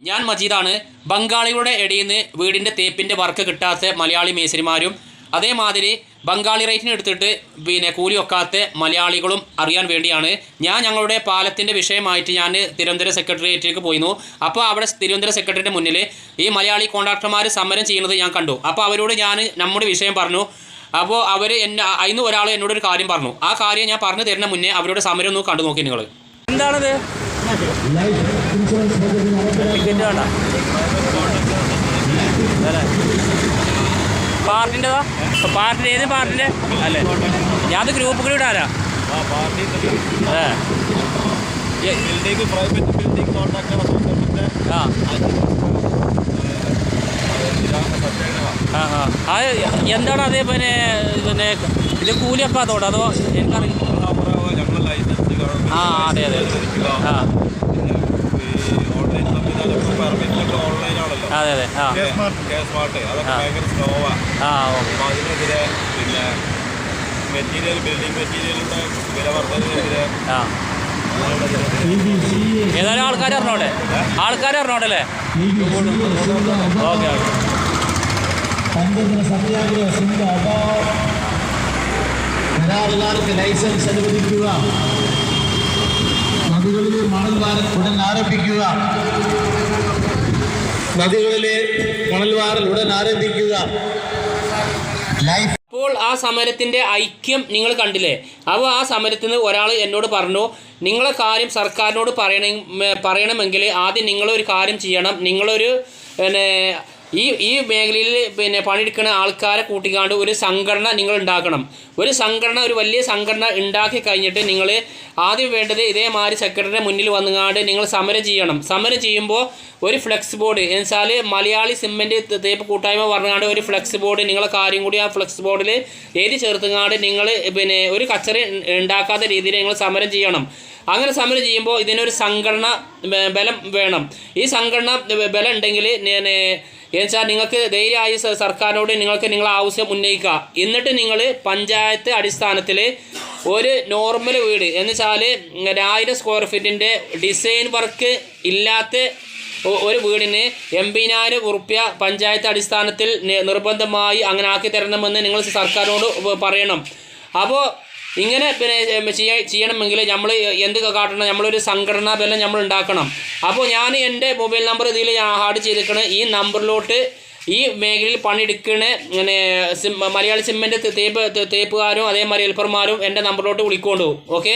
ഞാൻ മജീദാണ്. ബംഗാളികളുടെ ഇടയിൽ നിന്ന് വീടിൻ്റെ തേപ്പിൻ്റെ വർക്ക് കിട്ടാത്ത മലയാളി മേസ്തിരിമാരും അതേമാതിരി ബംഗാളി റേറ്റിന് എടുത്തിട്ട് കൂലി വെക്കാത്ത മലയാളികളും അറിയാൻ വേണ്ടിയാണ് ഞങ്ങളുടെ പാലത്തിൻ്റെ വിഷയമായിട്ട് ഞാൻ തിരുവനന്തപുരം സെക്രട്ടേറിയറ്റിലേക്ക് പോയിരുന്നു. അപ്പോൾ അവിടെ തിരുവനന്തപുരം സെക്രട്ടറിയുടെ മുന്നിൽ ഈ മലയാളി കോൺട്രാക്ടർമാർ സമരം ചെയ്യുന്നത് ഞാൻ കണ്ടു. അപ്പോൾ അവരോട് ഞാൻ നമ്മുടെ വിഷയം പറഞ്ഞു. അപ്പോൾ അവർ അതിന് ഒരാൾ എന്നോടൊരു കാര്യം പറഞ്ഞു. ആ കാര്യം ഞാൻ പറഞ്ഞു തരുന്ന മുന്നേ അവരുടെ സമരം ഒന്ന് കണ്ടു നോക്കി നിങ്ങൾ. എന്താണത്? ടിക്കറ്റ് വേണ്ട പാർട്ടിൻ്റെതാ? പാർട്ടിൻ്റെ ഏത് പാർട്ടിൻ്റെ അല്ലേ? ഞാനത് ഗ്രൂപ്പ് കൂടി ഇടാനാ. എന്താണ് അതേ പിന്നെ ഇത് കൂലിയൊക്കെ അതോടെ അതോ എനിക്കറിയില്ല. ആ അതെ അതെ ആ അതെ അതെ ആ ആ ഓക്കെ. ആ ഏതായാലും ആൾക്കാർ അറിഞ്ഞോട്ടെ അല്ലേ? Okay okay. ലൈസൻസ് അനുവദിക്കുക. നദികളിലെ മണൽ വാരൽ ഉടൻ ആരംഭിക്കുക. അപ്പോൾ ആ സമരത്തിൻ്റെ ഐക്യം നിങ്ങൾ കണ്ടില്ലേ? അപ്പോൾ ആ സമരത്തിൽ നിന്ന് ഒരാൾ എന്നോട് പറഞ്ഞു, നിങ്ങളെ കാര്യം സർക്കാരിനോട് പറയണമെങ്കിൽ ആദ്യം നിങ്ങളൊരു കാര്യം ചെയ്യണം. നിങ്ങളൊരു ഈ മേഖലയിൽ പണിയെടുക്കുന്ന ആൾക്കാരെ കൂട്ടിക്കാണ്ട് ഒരു സംഘടന നിങ്ങൾ ഉണ്ടാക്കണം. ഒരു വലിയ സംഘടന ഉണ്ടാക്കി കഴിഞ്ഞിട്ട് നിങ്ങൾ ആദ്യം വേണ്ടത് ഇതേമാതിരി സെക്രട്ടറിയുടെ മുന്നിൽ വന്നുകാണ്ട് നിങ്ങൾ സമരം ചെയ്യണം. സമരം ചെയ്യുമ്പോൾ ഒരു ഫ്ലെക്സ് ബോർഡ് എന്നുവെച്ചാൽ മലയാളി സിമെൻറ്റ് തേപ്പ് കൂട്ടായ്മ പറഞ്ഞാണ്ട് ഒരു ഫ്ലെക്സ് ബോർഡ് നിങ്ങളെ കാര്യം കൂടി ആ ഫ്ലെക്സ് ബോർഡിൽ എഴുതി ചേർത്തുങ്ങാണ്ട് നിങ്ങൾ ഒരു കച്ചറ ഉണ്ടാക്കാത്ത രീതിയിൽ നിങ്ങൾ സമരം ചെയ്യണം. അങ്ങനെ സമരം ചെയ്യുമ്പോൾ ഇതിനൊരു സംഘടന ബലം വേണം. ഈ സംഘടന ബലം ഉണ്ടെങ്കിൽ എന്നുവെച്ചാൽ നിങ്ങൾക്ക് ധൈര്യമായി സർക്കാരിനോട് നിങ്ങളെ ആവശ്യം ഉന്നയിക്കുക. എന്നിട്ട് നിങ്ങൾ പഞ്ചായത്ത് അടിസ്ഥാനത്തിൽ ഒരു നോർമൽ വീട് എന്ന് വെച്ചാൽ 1000 സ്ക്വയർ ഫീറ്റിൻ്റെ ഡിസൈൻ വർക്ക് ഇല്ലാത്ത ഒരു വീടിന് 80,000 ഉറുപ്യ പഞ്ചായത്ത് അടിസ്ഥാനത്തിൽ നിർബന്ധമായി അങ്ങനെ ആക്കി തരണമെന്ന് നിങ്ങൾ സർക്കാരിനോട് പറയണം. അപ്പോൾ ഇങ്ങനെ ചെയ്യണമെങ്കിൽ നമ്മൾ എന്ത് കാട്ടണം? നമ്മളൊരു സംഘടനാ ബലം നമ്മൾ ഉണ്ടാക്കണം. അപ്പോൾ ഞാൻ എൻ്റെ മൊബൈൽ നമ്പർ ഇതിൽ ഞാൻ ആഡ് ചെയ്തിരിക്കണം. ഈ നമ്പറിലോട്ട് ഈ മേഖലയിൽ പണിയെടുക്കണ മലയാളി സിമെൻറ്റ് തേപ്പുകാരും അതേമാതിരി ഹെൽപ്പർമാരും എൻ്റെ നമ്പറിലോട്ട് വിളിക്കൊണ്ടു. ഓക്കെ.